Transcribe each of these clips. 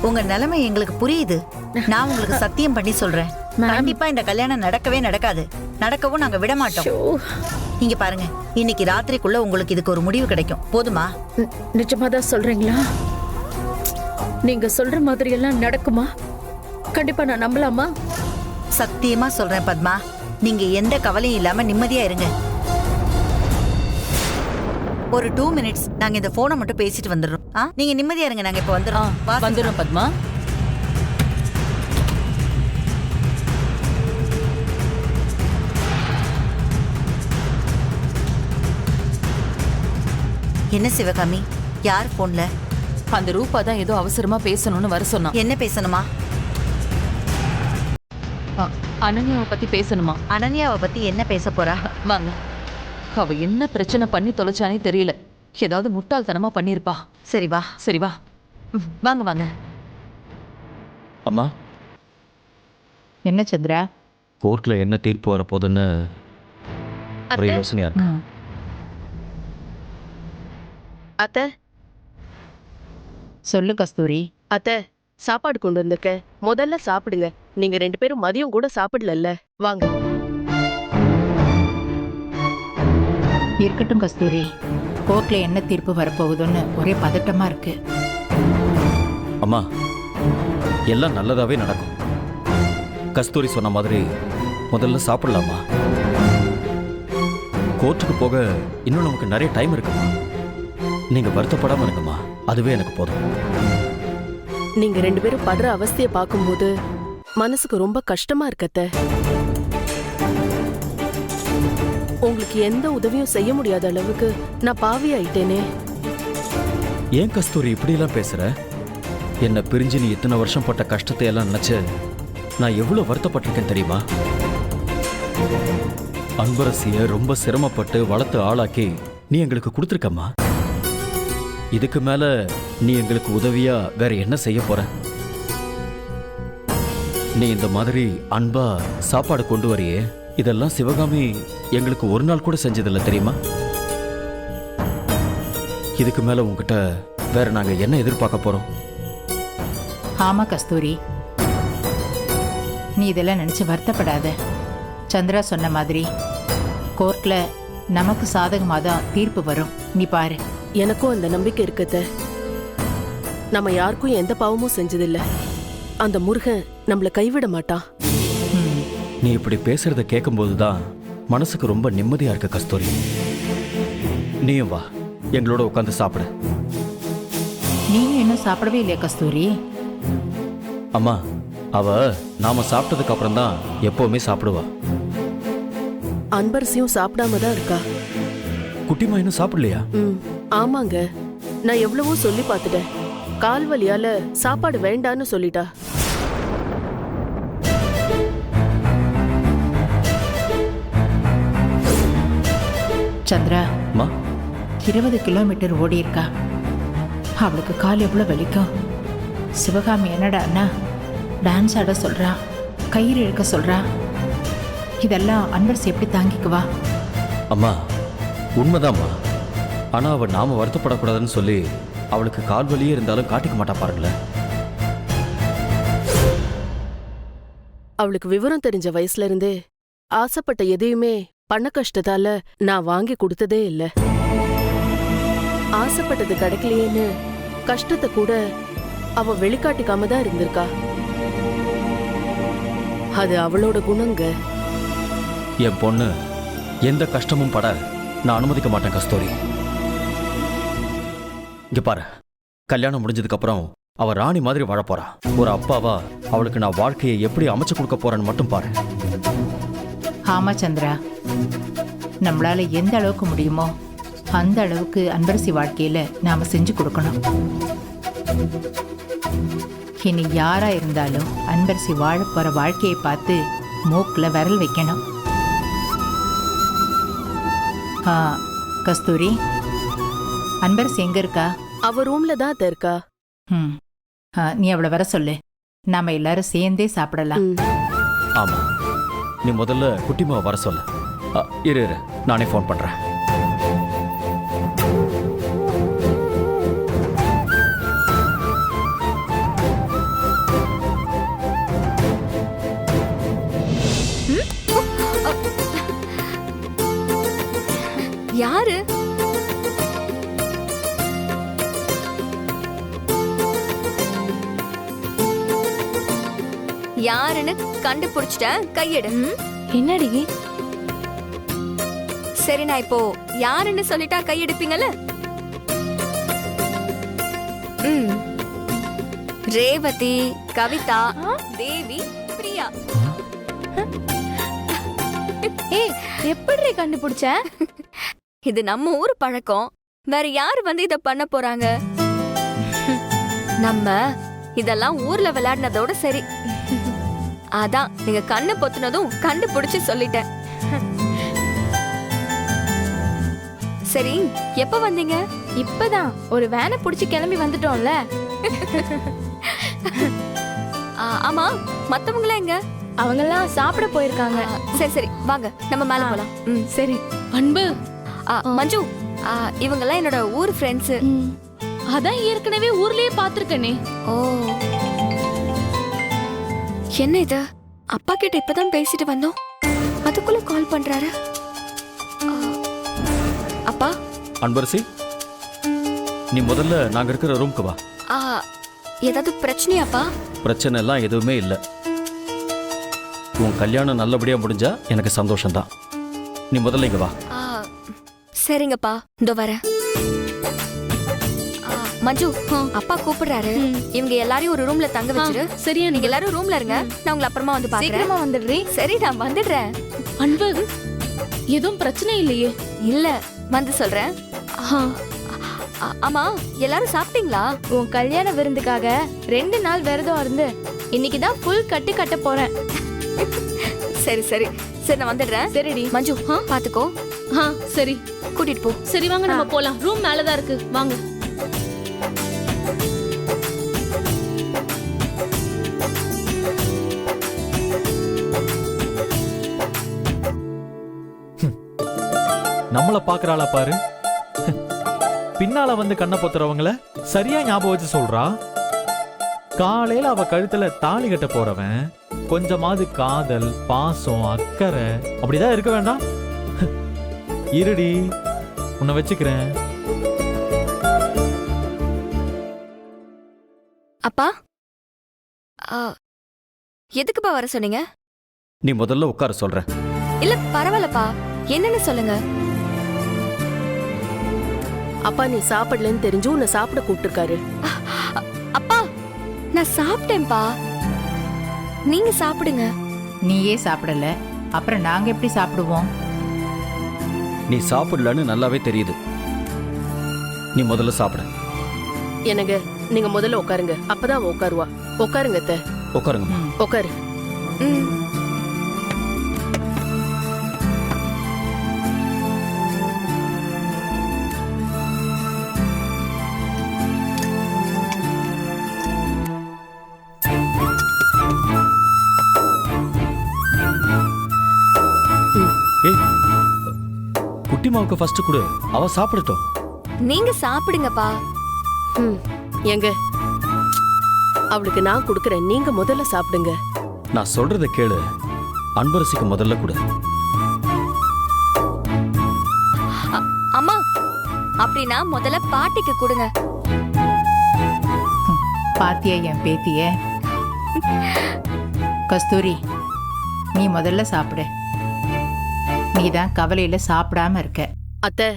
உங்க நிலைமை எங்களுக்கு புரியுது. நான் உங்களுக்கு சத்தியம் பண்ணி சொல்றேன், கண்டிப்பா இந்த கல்யாணம் நடக்கவே நடக்காது. நடக்கவும் நாங்க விட மாட்டோம். இங்க பாருங்க, இன்னைக்கு ராத்திரிக்குள்ள உங்களுக்கு இதுக்கு ஒரு முடிவு கிடைக்கும். போதுமா? நிஜமா தான் சொல்றீங்களா? நீங்க சொல்ற மாதிரி எல்லாம் நடக்குமா? கண்டிப்பா நான் நம்பலாமா? சத்தியமா சொல்றேன் பத்மா, நீங்க எந்த கவலையும் இல்லாம நிம்மதியா இருங்க. ஒரு 2 minutes நாங்க இந்த போனை மட்டும் பேசிட்டு வந்துடுறோம். நீங்க நிம்மதியா இருங்க, நாங்க இப்ப வந்துடுறோம் பத்மா. என்ன சிவகாமி, யார் போன்ல? அந்த ரூபா தான் ஏதோ அவசரமா பேசணும்னு வர சொன்னா. என்ன பேசணுமா? அனன்யாவை பத்தி பேசணுமா? அனன்யாவை பத்தி என்ன பேச போறா? வாங்க. அவ என்ன பிரச்சனை பண்ணி தொலைச்சானே தெரியல. ஏதாவது முட்டாள்தனமா பண்ணிருப்பா. சரி வா. சரி வா, வாங்க வாங்க. அம்மா, என்ன சந்திரா? கோர்ட்ல என்ன தீர்ப்பு வரப்போகுதுன்னு ஒரு யோசனையா இருக்கு. அத்தை, சொல்லு கஸ்தூரி. அத்தை, சாப்பாடு கொண்டு வந்திருக்கேன். முதல்ல சாப்பிடுங்க. நீங்க 2 பேரும் மதியம் கூட சாப்பிடல. வாங்க. இருக்கட்டும் கஸ்தூரி, கோர்ட்ல என்ன தீர்ப்பு வரப்போகுதுன்னு ஒரே பதட்டமா இருக்கு. அம்மா, எல்லாம் நல்லதாவே நடக்கும். கஸ்தூரி சொன்ன மாதிரி முதல்ல சாப்பிடலாமா? கோர்ட்டுக்கு போக இன்னும் நமக்கு நிறைய டைம் இருக்குமா. நீங்க வருத்தப்படாம இருக்குமா, அதுவே எனக்கு போதும். நீங்க 2 பேரும் படுற அவஸ்தைய பார்க்கும்போது மனசுக்கு ரொம்ப கஷ்டமா இருக்கத்த. உங்களுக்கு எந்த உதவியும் செய்ய முடியாத அளவுக்கு நான் பாவி ஆயிட்டேனே. ஏன் கஸ்தூரி இப்படி எல்லாம் பேசுற? என்ன பிரிஞ்சு நீ இத்தனை வருஷம் பட்ட கஷ்டத்தை எல்லாம் நினைச்சு நான் எவ்வளவு வருத்தப்பட்டிருக்கேன் தெரியுமா? அன்பரசிய ரொம்ப சிரமப்பட்டு வளர்த்து ஆளாக்கி நீ எங்களுக்கு கொடுத்துருக்கம்மா. இதுக்கு மேல நீ எங்களுக்கு உதவியா வேற என்ன செய்ய போற? நீ இந்த மாதிரி அன்பா சாப்பாடு கொண்டு வரியே, இதெல்லாம் சிவகாமி எங்களுக்கு ஒரு நாள் கூட செஞ்சதில்லை தெரியுமா? இதுக்கு மேல உங்ககிட்ட வேற நாங்க என்ன எதிர்பார்க்க போறோம்? ஆமா கஸ்தூரி, நீ இதெல்லாம் நினைச்சு வருத்தப்படாத. சந்திரா சொன்ன மாதிரி கோர்ட்ல நமக்கு சாதகமாக தான் தீர்ப்பு வரும். நீ பாரு. எனக்கும் அந்த நம்பிக்கை இருக்கத்த. நம்ம யாருக்கும் எந்த பாவமும் செஞ்சதில்ல. அந்த முருகன் நம்மள கைவிட மாட்டான். நீ இப்படி பேசுறத கேட்கும்போதுதான் மனசுக்கு ரொம்ப நிம்மதியா இருக்கு கஸ்தூரி. நீயும் வா, எங்களோட உட்காந்து சாப்பிடு. நீயும் இன்னும் சாப்பிடவே இல்லையா கஸ்தூரி? அம்மா, அவ நாம சாப்பிட்டதுக்கு அப்புறம் தான் எப்பவுமே சாப்பிடுவா. அன்பரசியும் சாப்பிடாம தான் இருக்கா. குட்டிமா இன்னும் சாப்பிடலையா? ஆமாங்க, நான் எவ்வளவோ சொல்லி பார்த்துட்டேன். கால் வலியால சாப்பாடு வேண்டான்னு சொல்லிட்டா. சந்திரா, அம்மா, 20 கிலோமீட்டர் ஓடி இருக்கா. அவளுக்கு கால் எவ்வளவு வலிக்கும். சிவகாமி என்னடான்னா டான்ஸ் ஆட சொல்றா, கயிறு இழுக்க சொல்றா. இதெல்லாம் அன்பரசி எப்படி தாங்கிக்குவா? அம்மா உண்மைதாம்மா. ஆனா அவ நாம வருத்தப்படக்கூடாதுன்னு சொல்லி அவளுக்கு கால் வலியே இருந்தாலும் காட்டிக்க மாட்டா பாருங்களேன். அவளுக்கு விவரம் தெரிஞ்ச வயசுல இருந்தே ஆசைப்பட்ட எதையுமே பண கஷ்டத்தால நான் வாங்கி கொடுத்ததே இல்ல. ஆசைப்பட்டது கிடைக்கலையேன்னு கஷ்டத்தை கூட அவ வெளிக்காட்டிக்காம தான் இருந்திருக்கா. அது அவளோட குணங்க. என் பொண்ணு எந்த கஷ்டமும் பட நான் அனுமதிக்க மாட்டேன் கஸ்தூரி. இங்க பாரு, கல்யாணம் முடிஞ்சதுக்கு அப்புறம் அவ ராணி மாதிரி வாழ போறா. ஒரு அப்பாவா அவளுக்கு நான் வாழ்க்கையை எப்படி அமைச்சு கொடுக்க போறேன்னு மட்டும் பாரு. ஆமா சந்திரா, நம்மளால எந்த அளவுக்கு முடியுமோ அந்த அளவுக்கு அன்பரசி வாழ்க்கையில நாம செஞ்சு கொடுக்கணும். இனி யாரா இருந்தாலும் அன்பரசி வாழ போற வாழ்க்கையை பார்த்து மூக்குல விரல் வைக்கணும். கஸ்தூரி, அன்பரசி எங்க இருக்கா? அவ ரூம்ல தான் இருக்கா. நீ அவளை வர சொல்லு, நாம எல்லாரும் சேர்ந்தே சாப்பிடலாம். ஆமா, நீ முதல்ல குட்டிமாவை வர சொல்ல. இரு, நானே ஃபோன் பண்றேன். யாரு? யாருன்னு கண்டுபிடிச்சிட்டேன், கையெடு. என்னடி? சரி, நான் இப்போ யாருன்னு சொல்லிட்டா கையெடுப்பீங்கல்ல? ரேவதி, கவிதா, தேவி, பிரியா. ஏய், எப்படி கண்டுபிடிச்ச? இது நம்ம ஊர் பழக்கம். வேற யாரு வந்து இத பண்ண போறாங்க? நம்ம இதெல்லாம் ஊர்ல விளையாடினதோட சரி. அதான் நீங்க கண்ணு பொத்துனதும் கண்டுபிடிச்சு சொல்லிட்டேன். சரி, எப்ப வந்தீங்க? இப்பதான் ஒரு வேனை புடிச்சு கிளம்பி வந்துட்டோம்ல. ஆமா, மத்தவங்களா எங்க? அவங்கெல்லாம் சாப்பிட போயிருக்காங்க. சரி சரி, வாங்க நம்ம மேல போலாம். சரி. அன்பு, மஞ்சு, இவங்கெல்லாம் என்னோட ஊர் ஃப்ரெண்ட்ஸ். அதான் ஏற்கனவே ஊர்லயே பாத்துருக்கனே. ஓ, என்ன இது? அப்பா கிட்ட இப்பதான் பேசிட்டு வந்தோம், அதுக்குள்ள கால் பண்றாரு. அப்பா. அன்பரசி, நீ முதல்ல நாங்க இருக்கிற ரூம்க்கு வா. ஏதாவது பிரச்சனையாப்பா? பிரச்சனை எல்லாம் எதுவுமே இல்லை. உன் கல்யாணம் நல்லபடியா முடிஞ்சா எனக்கு சந்தோஷம்தான். நீ முதல்ல இங்க வா. சரிங்கப்பா, இதோ வரேன். மஞ்சு, அப்பா கூப்பிடுறாரு. இவங்க எல்லாரையும் ஒரு ரூம்ல தங்க வச்சிரு. சரியா? நீங்க எல்லாரும் ரூம்ல இருங்க, நான் உங்களை அப்புறமா வந்து பாக்குறேன். சீக்கிரமா வந்துடுறீ? சரி, நான் வந்துடுறேன். அன்பு, எதுவும் பிரச்சனை இல்லையே? இல்ல, வந்து சொல்றேன். ஆமா, எல்லாரும் சாப்பிட்டீங்களா? உன் கல்யாண விருந்துக்காக 2 நாள் விரதம் இருந்து இன்னைக்குதான் ஃபுல் கட்டு கட்ட போறேன். சரி சரி சரி, நான் வந்துடுறேன். சரிடி. மஞ்சு, பாத்துக்கோ. சரி, கூட்டிட்டு போ. சரி, வாங்க நம்ம போலாம். ரூம் மேலதான் இருக்கு, வாங்க. நம்மள பாக்குறாளா பாரு. பின்னால வந்து கண்ணை பொத்துறவங்கள சரியா ஞாபகம் வச்சு சொல்றா. காலையில அவ கழுத்துல தாலி கட்ட போறவன் கொஞ்சமாவது காதல், பாசம், அக்கறை அப்படிதான் இருக்க வேண்டாம்? இருடி, உன்னை வச்சுக்கிறேன். அப்பா, எதுக்குப்பா வர சொன்னீங்க? நீ முதல்ல உட்கார சொல்ற. இல்ல பரவாயில்லப்பா, என்னன்னு சொல்லுங்க. அப்பா நீ சாப்பிடலன்னு தெரிஞ்சு உன்னை சாப்பிட கூப்பிட்டுருக்காரு. அப்பா, நான் சாப்பிட்டேன்பா, நீங்க சாப்பிடுங்க. நீயே சாப்பிடல, அப்புறம் நாங்க எப்படி சாப்பிடுவோம்? நீ சாப்பிடலன்னு நல்லாவே தெரியுது. நீ முதல்ல சாப்பிட. எனக்கு நீங்க முதல்ல உட்காருங்க, அப்பதான் அவ உட்காருவா. உட்காருங்க அத்தை. உட்காருங்க. உட்காரு. குட்டிமாவுக்கு ஃபர்ஸ்ட் கொடு, அவ சாப்பிடட்டும். நீங்க சாப்பிடுங்கப்பா. எங்க அவளுக்கு நான் கொடுக்கறேன், நீங்க முதல்ல சாப்பிடுங்க. நான் சொல்றத கேளு. அன்பரசிக்கு முதல்ல கொடு. அம்மா, அப்படின்னா முதல்ல பாட்டிக்கு கொடுங்க. பாத்தியா என் பேத்திய? கஸ்தூரி, நீ முதல்ல சாப்பிடு. நீதான் கவலையில சாப்பிடாம இருக்க. அத்தை,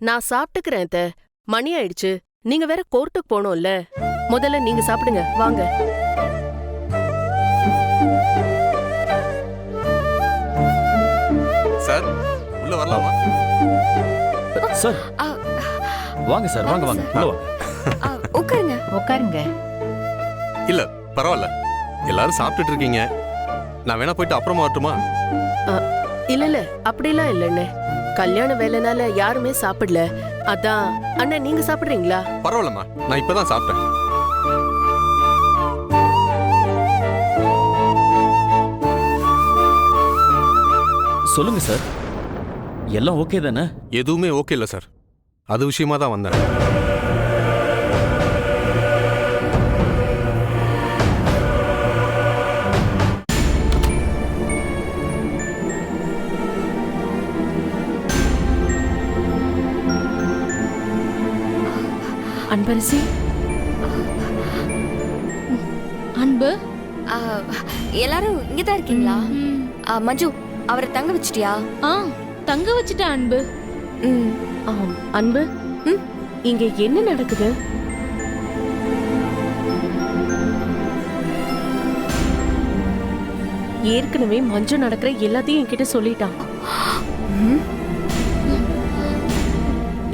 நான் சாப்பிட்டுக்கிறேன் அத்தை. மணி ஆயிடுச்சு, நீங்க வேற கோர்ட்டுக்கு போனோம்ல. முதல்ல நீங்க சாப்பிடுங்க, வாங்க. சார், உள்ள வரலாமா? சார், வாங்க சார், வாங்க வாங்க, உள்ள வாங்க. உட்காருங்க. உட்காருங்க. இல்ல பரவாயில்ல, எல்லாரும் சாப்பிட்டுட்டு இருக்கீங்க. நான் வேணா போயிட்டு அப்புறமா வரட்டுமா? இல்ல இல்ல, அப்படிலாம் இல்லண்ணே. கல்யாண வேலைனால யாருமே சாப்பிடல. அதான் அண்ணன் நீங்க சாப்பிடுறீங்களா? பரவாயில்லம்மா, நான் இப்பதான் சாப்பிட்டேன். சொல்லுங்க சார், எல்லாம் ஓகே தானே? எதுவுமே ஓகே இல்ல சார், அது விஷயமா தான் வந்தேன். அன்பரசி, அன்பு. ஆ, எல்லாரும் இங்கதான் இருக்கீங்களா? ம். மஞ்சு, அவரை தங்க வச்சிட்டியா? ஆ, தங்க வச்சுட்ட அன்பு. ம். அன்பு, இங்க என்ன நடக்குது? ஏற்கனவே மஞ்சு நடக்கிற எல்லாத்தையும் என்கிட்ட சொல்லிட்டான்.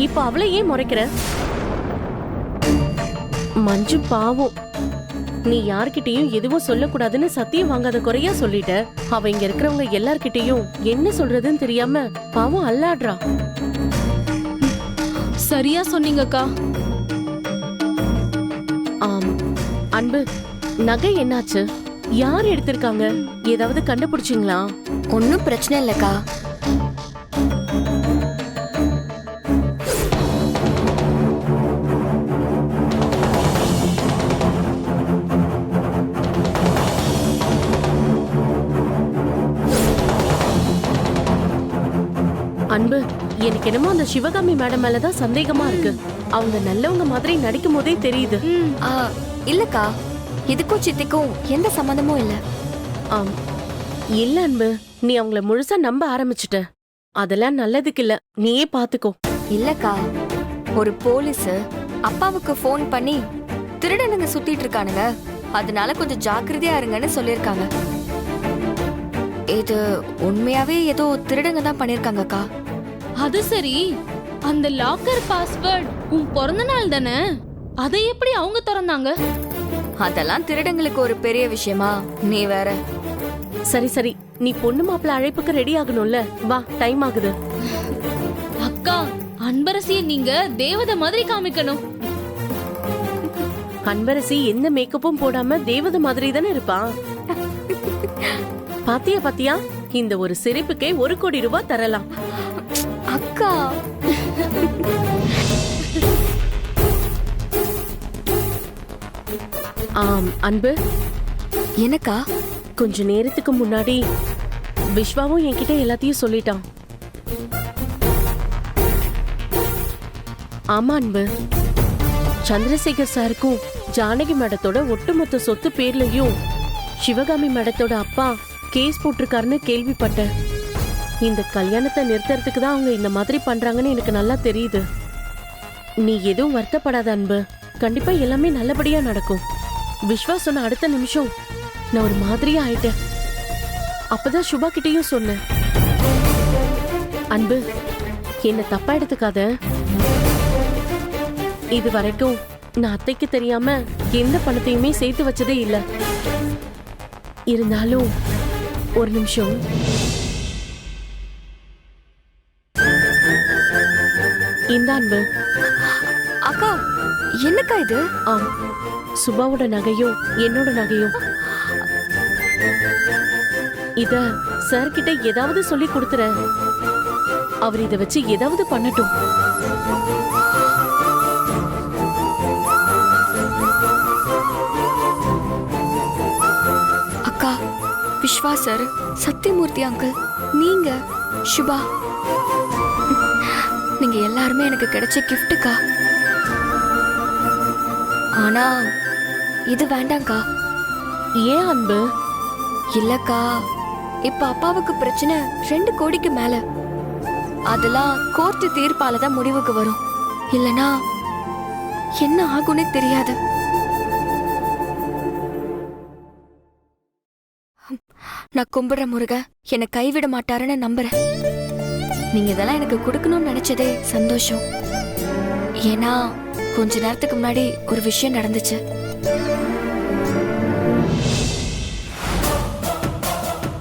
இப்ப அவளை ஏன் முறைக்கிற? மஞ்சு பாவம், நீ யார்கிட்டயும் எதுவும் சொல்லக்கூடாதுன்னு சத்தியம் வாங்காத குறையா சொல்லிட்ட. அவ இங்க இருக்கிறவங்க எல்லார்கிட்டயும் என்ன சொல்றதுன்னு தெரியாம பாவம் அல்லாடுறா. சரியா சொன்னீங்கக்கா. அன்பு, நகை என்னாச்சு? யார் எடுத்திருக்காங்க? ஏதாவது கண்டுபிடிச்சிங்களா? ஒன்னும் பிரச்சனை இல்லக்கா. அன்பு, எனக்கு என்னமோ அந்த சிவகாமி மேடம் மேலதான் சந்தேகமா இருக்கு. அவங்க நல்லவங்க மாதிரி நடிக்கும் போதே தெரியுது. இல்லக்கா, இதுக்கும் சித்திக்கும் எந்த சம்மந்தமும் இல்ல. இல்ல அன்பு, நீ அவங்கள முழுசா நம்ப ஆரம்பிச்சுட்ட. அதெல்லாம் நல்லதுக்கு இல்ல, நீயே பாத்துக்கோ. இல்லக்கா, ஒரு போலீஸ் அப்பாவுக்கு ஃபோன் பண்ணி திருடனுங்க சுத்திட்டு இருக்கானுங்க, அதனால கொஞ்சம் ஜாக்கிரதையா இருங்கன்னு சொல்லிருக்காங்க. இது உண்மையாவே ஏதோ திருடங்க தான் பண்ணிருக்காங்கக்கா. அது சரி, அந்த லாக்கர் பாஸ்வேர்ட் உன் பிறந்த நாள் தானே, அதை எப்படி அவங்க திறந்தாங்க? அதெல்லாம் திருடங்களுக்கு ஒரு பெரிய விஷயமா? நீ வேற. சரி சரி, நீ பொண்ணு மாப்பிள்ள அழைப்புக்கு ரெடி ஆகணும்ல, வா, டைம் ஆகுது. அக்கா, அன்பரசிய நீங்க தேவதை மாதிரி காமிக்கணும். அன்பரசி எந்த மேக்கப்பும் போடாம தேவதை மாதிரி தானே இருப்பா. பாத்தியா பாத்தியா, இந்த ஒரு சிரிப்புக்கே 1 கோடி ரூபாய் தரலாம். அக்கா, அன்பு, எனக்கா? கொஞ்ச நேரத்துக்கு முன்னாடி விஸ்வாவும் என்கிட்ட எல்லாத்தையும் சொல்லிட்டான். ஆமா அன்பு, சந்திரசேகர் சாருக்கும் ஜானகி மேடத்தோட ஒட்டுமொத்த சொத்து பேர்லயும் சிவகாமி மேடத்தோட அப்பா கேஸ் போட்டிருக்காருன்னு கேள்விப்பட்டேன். இந்த கல்யாணத்தை நிறுத்துறதுக்கு தான் அவங்க இந்த மாதிரி பண்றாங்கன்னு எனக்கு நல்லா தெரியுது. நீ எதுவும் வருத்தப்படாத அன்பு, கண்டிப்பா எல்லாமே நல்லபடியா நடக்கும். விஸ்வா சொன்ன அடுத்த நிமிஷம் நான் ஒரு மாதிரியா ஆயிட்டேன். அப்பதான் சுபா கிட்டயும் சொன்னேன். அன்பு, என்ன தப்பா எடுத்துக்காத. இது வரைக்கும் நான் அத்தைக்கு தெரியாம எந்த பணத்தையுமே சேர்த்து வச்சதே இல்ல. இருந்தாலும் ஒரு நிமிஷம். இந்த அன்பு. அக்கா, என்னக்கா இது? சுபாவோட நகையும் என்னோட நகையும். இத சார் கிட்ட ஏதாவது சொல்லி கொடுத்துற. அவர் இத வச்சு ஏதாவது பண்ணட்டும். அக்கா, விஸ்வா சார், சத்தியமூர்த்தி அங்கிள், நீங்க, சுபா, நீங்க எல்லாருமே எனக்கு கிடைச்ச கிஃப்ட்டுக்கா. ஆனா இது வேண்டாம்க்கா. ஏன் அன்பு? இல்லக்கா, இப்ப அப்பாவுக்கு பிரச்சனை 2 கோடிக்கு மேல. அதெல்லாம் கோர்ட்டு தீர்ப்பால தான் முடிவுக்கு வரும். இல்லனா என்ன ஆகும்னே தெரியாது. நான் கும்பிடுற முருக என்னை கைவிட மாட்டாருன்னு நம்புறேன். நீங்க இதெல்லாம் எனக்கு கொடுக்கணும்னு நினைச்சதே சந்தோஷம். ஏன்னா கொஞ்ச நேரத்துக்கு முன்னாடி ஒரு விஷயம் நடந்துச்சு.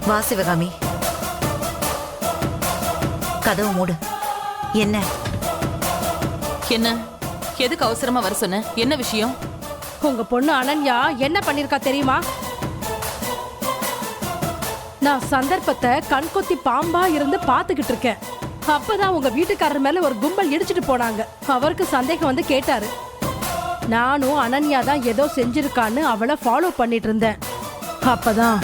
வா சிவகாமி, கதவு மூடு. என்ன என்ன, எதுக்கு அவசரமா வர சொன்ன? என்ன விஷயம்? உங்க பொண்ணு அனன்யா என்ன பண்ணிருக்கா தெரியுமா? நான் சந்தர்ப்பத்தை கண்கொத்தி பாம்பா இருந்து பாத்துக்கிட்டு இருக்கேன். அப்பதான் உங்க வீட்டுக்காரர் மேல ஒரு கும்பல் இடிச்சிட்டு போனாங்க. அவருக்கு சந்தேகம் வந்து கேட்டாரு. நானும் அனன்யா தான் ஏதோ செஞ்சிருக்கான்னு அவளை ஃபாலோ பண்ணிட்டு இருந்தேன். அப்பதான்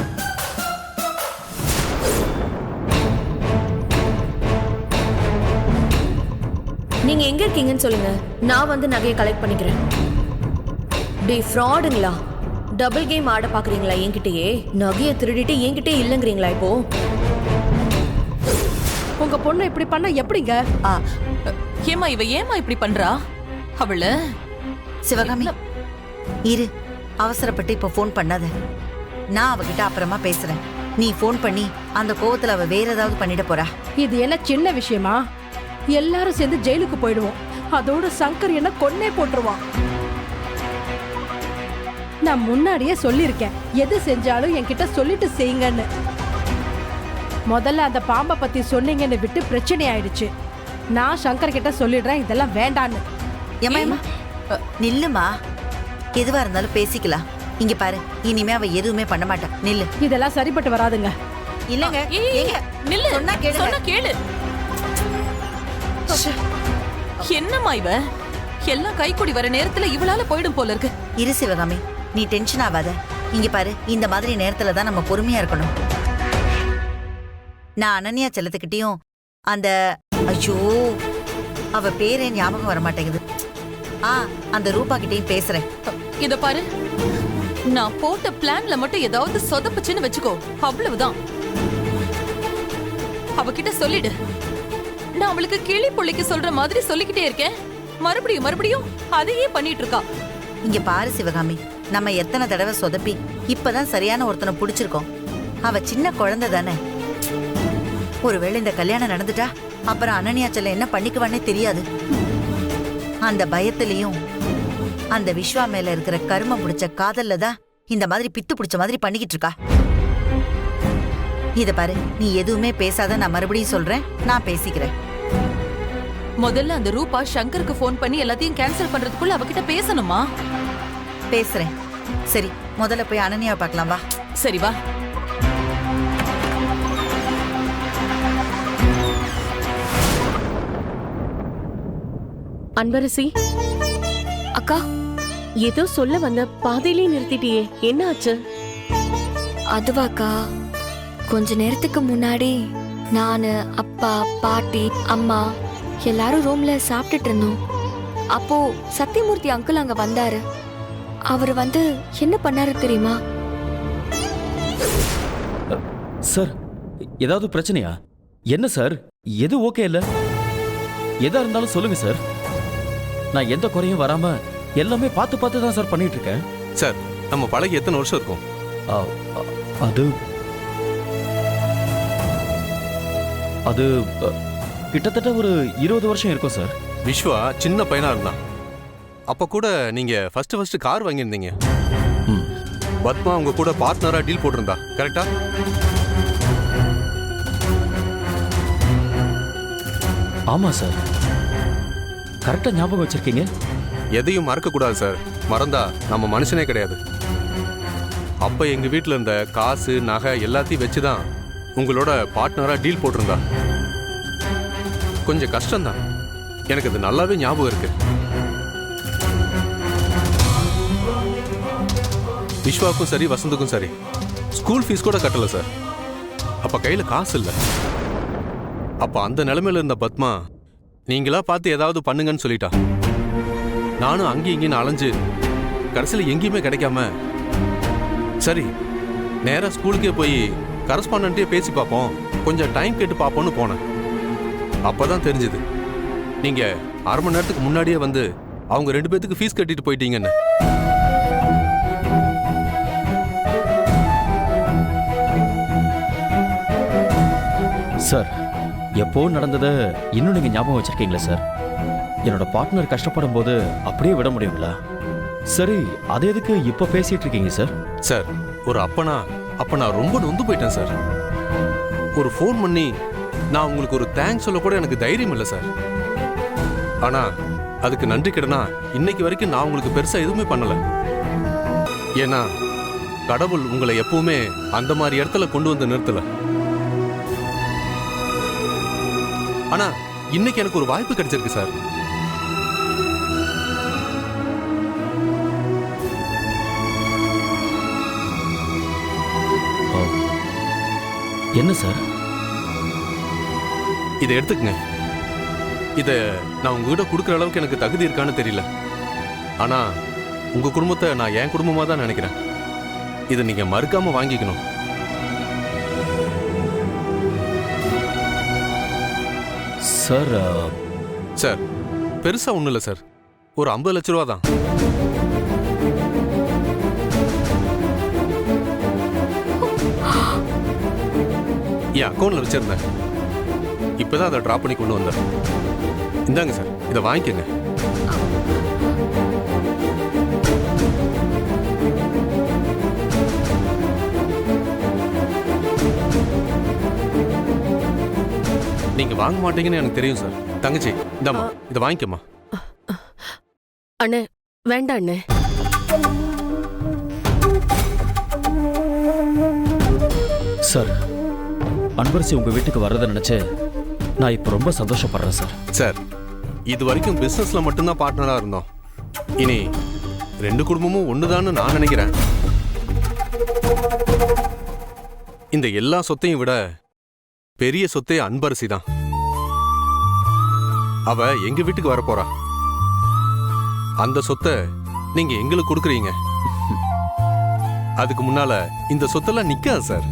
நீங்க எங்க இருக்கீங்கன்னு சொல்லுங்க, நான் வந்து நகையை கலெக்ட் பண்ணிக்கிறேன். டே ஃப்ராடுங்களா, டபுள் கேம் ஆட பாக்குறீங்களா? என்கிட்டயே நகையை திருடிட்டு என்கிட்டே இல்லைங்கிறீங்களா இப்போ? உங்க பொண்ணு இப்படி பண்ண எப்படிங்க? ஏமா இவ ஏமா இப்படி பண்றா? அவள சிவகாமி இரு, அவசரப்பட்டு இப்ப ஃபோன் பண்ணாத. நான் அவகிட்ட அப்புறமா பேசுறேன். நீ ஃபோன் பண்ணி அந்த கோவத்துல அவ வேற ஏதாவது பண்ணிட போறா. இது என்ன சின்ன விஷயமா? எல்லாரும் சேர்ந்து ஜெயிலுக்கு போயிடுவோம். அதோட சங்கர் என்ன கொன்னே போட்டுருவான். நான் முன்னாடியே சொல்லியிருக்கேன், எது செஞ்சாலும் என்கிட்ட சொல்லிட்டு செய்யுங்கன்னு. முதல்ல அந்த பாம்பை பத்தி சொன்னீங்கன்னு விட்டு பிரச்சனை ஆயிடுச்சு. நான் சங்கர் கிட்ட சொல்லிடுறேன் இதெல்லாம் வேண்டான்னு. ஏமா நில்லுமா, எதுவா இருந்தாலும் பேசிக்கலாம். இங்க பாரு, இனிமே அவ எதுவுமே பண்ண மாட்டா. நில்லு. இதெல்லாம் சரிப்பட்டு வராதுங்க. இல்லங்க, நில்லு, சொன்னா கேளு. என்னம்மா இவ எல்லாம் கைக்குடி வர நேரத்துல இவளால போயிடும் போல இருக்கு. இரு சிவகாமி, நீ டென்ஷன் ஆகாத. இங்க பாரு, இந்த மாதிரி நேரத்துல தான் நம்ம பொறுமையா இருக்கணும். நான் அனன்யா செல்லத்துக்கிட்டையும் அந்த ஐயோ அவ பேரே ஞாபகம் வர மாட்டேங்குது, அந்த ரூபா கிட்டையும் பேசுறேன். இத பாரு, நான் போட்ட பிளான்ல மட்டும் ஏதாவது சொதப்புச்சுன்னு வச்சுக்கோ, அவ்வளவுதான். அவகிட்ட சொல்லிடு. நான் அவளுக்கு கிளி புள்ளைக்கு சொல்ற மாதிரி சொல்லிக்கிட்டே இருக்கேன். மறுபடியும் அதையே பண்ணிட்டு இருக்கா. இங்க பாரு சிவகாமி, நம்ம எத்தனை தடவை சொதப்பி இப்பதான் சரியான ஒருத்தனை புடிச்சிருக்கோம். அவ சின்ன குழந்தை தானே. ஒருவேளை இந்த கல்யாணம் நடந்துட்டா அப்புறம் அனன்யா செல்ல என்ன பண்ணிக்குவானே தெரியாது. அந்த பயத்திலையும் அந்த விஸ்வா மேல இருக்கிற கருமம் பிடிச்ச காதல்ல தான் இந்த மாதிரி பித்து பிடிச்ச மாதிரி பண்ணிக்கிட்டு இருக்கா. இத பாரு, நீ எதுவுமே பேசாத. நான் மறுபடியும் சொல்றேன், நான் பேசிக்கிறேன். முதல்ல அந்த ரூபா சங்கருக்கு போன் பண்ணி எல்லாத்தையும் கேன்சல் பண்றதுக்குள்ள அவகிட்ட பேசணுமா? பேசுறேன். சரி, முதல்ல போய் அனன்யாவை பார்க்கலாம் வா. சரி வா. அன்பரசி அக்கா, ஏதோ சொல்ல வந்த பாதையிலே நிறுத்திட்டியே, என்ன ஆச்சு? அதுவாக்கா, கொஞ்ச நேரத்துக்கு முன்னாடி நானு, அப்பா, பாட்டி, அம்மா எல்லாரும் ரூம்ல சாப்பிட்டுட்டு இருந்தோம். அப்போ சத்தியமூர்த்தி அங்கிள் அங்க வந்தாரு. அவர் வந்து என்ன பண்ணாரு தெரியுமா? சார், ஏதாவது பிரச்சனையா? என்ன சார், எது ஓகே இல்ல? எதா இருந்தாலும் சொல்லுங்க சார். நான் எந்த குறையும் வராம எல்லாமே பார்த்து தான் சார் பண்ணிட்டு இருக்கேன். சார், நம்ம பழகி எத்தனை வருஷம் இருக்கும்? அது அது கிட்டத்தட்ட ஒரு 20 வருஷம் இருக்கும் சார். விஸ்வா சின்ன பையனா இருந்தான். அப்ப கூட நீங்க ஃபர்ஸ்ட் கார் வாங்கியிருந்தீங்க. பத்மா உங்க கூட பார்ட்னரா டீல் போட்டிருந்தா, கரெக்டா? ஆமா சார், கரெக்டா ஞாபகம் வச்சிருக்கீங்க. எதையும் மறக்க கூடாது சார். மறந்தா நம்ம மனுஷனே கிடையாது. அப்ப எங்க வீட்டுல இருந்த காசு, நகை எல்லாத்தையும் வச்சுதான் உங்களோட பார்ட்னரா டீல் போட்டிருந்தா. கொஞ்சம் கஷ்டம்தான், எனக்கு அது நல்லாவே ஞாபகம் இருக்கு. விஸ்வாவுக்கும் சரி, வசந்துக்கும் சரி ஸ்கூல் ஃபீஸ் கூட கட்டல சார். அப்ப கையில காசு இல்ல. அப்ப அந்த நிலைமையில இருந்த பத்மா நீங்களா பார்த்து ஏதாவது பண்ணுங்கன்னு சொல்லிட்டா. நானும் அங்கேயும் இங்கேயும் அலைஞ்சு கடைசியில் எங்கேயுமே கிடைக்காம சரி நேரா ஸ்கூலுக்கே போய் கரஸ்பாண்டன்ட்டே பேசி பார்ப்போம், கொஞ்சம் டைம் கேட்டு பார்ப்போம்னு போனேன். அப்பதான் தெரிஞ்சது நீங்க அரை மணி நேரத்துக்கு முன்னாடியே வந்து அவங்க 2 பேத்துக்கு ஃபீஸ் கட்டிட்டு போயிட்டீங்கன்னு. சார், எப்போ நடந்ததை இன்னும் நீங்க ஞாபகம் வச்சிருக்கீங்களா சார்? என்னோட பார்ட்னர் கஷ்டப்படும் போது அப்படியே விட முடியுங்களா? சரி, அது எதுக்கு இப்ப பேசிட்டு இருக்கீங்க சார்? சார், ஒரு அப்பனா நான் ரொம்ப நொந்து போயிட்டேன் சார். ஒரு ஃபோன் பண்ணி நான் உங்களுக்கு ஒரு தேங்க்ஸ் சொல்ல கூட எனக்கு தைரியம் இல்லை சார். ஆனா அதுக்கு நன்றி கடனா இன்னைக்கு வரைக்கும் நான் உங்களுக்கு பெருசா எதுவுமே பண்ணல. ஏன்னா கடவுள் உங்களை எப்பவுமே அந்த மாதிரி இடத்துல கொண்டு வந்து நிறுத்தல. ஆனா இன்னைக்கு எனக்கு ஒரு வாய்ப்பு கிடைச்சிருக்கு சார். என்ன சார்? இதை எடுத்துக்கங்க. இதை நான் உங்ககிட்ட கொடுக்குற அளவுக்கு எனக்கு தகுதி இருக்கான்னு தெரியல. ஆனா உங்க குடும்பத்தை நான் என் குடும்பமா தான் நினைக்கிறேன். இதை நீங்க மறுக்காம வாங்கிக்கணும். சார் சார் பெருசா ஒண்ணும் இல்லை சார், ஒரு 50 லட்ச ரூபா தான். என் அக்கௌண்ட்ல வச்சிருந்தேன், இப்பதான் அதை டிராப் பண்ணி கொண்டு வந்தேன். இந்தாங்க சார், இதை வாங்கிக்கோங்க. நீங்க வாங்க மாட்டீங்கன்னு எனக்கு தெரியும் சார். தங்கச்சி இந்தாம்மா, இதை வாங்கிக்கம்மா. அண்ணே வேண்டாம் அண்ணே. சார், அன்பரசி உங்க வீட்டுக்கு வர்றதை நினைச்சு நான் இப்ப ரொம்ப சந்தோஷப்படுறேன் சார். சார், இது வரைக்கும் பிசினஸ்ல மட்டும்தான் பார்ட்னரா இருந்தோம். இனி 2 குடும்பமும் ஒண்ணுதான்னு நான் நினைக்கிறேன். இந்த எல்லா சொத்தையும் விட பெரிய சொத்தே அன்பரசி தான். அவ எங்க வீட்டுக்கு வரப்போறா. அந்த சொத்தை நீங்க எங்களுக்கு கொடுக்குறீங்க. அதுக்கு முன்னால இந்த சொத்தெல்லாம் நிக்காது சார்.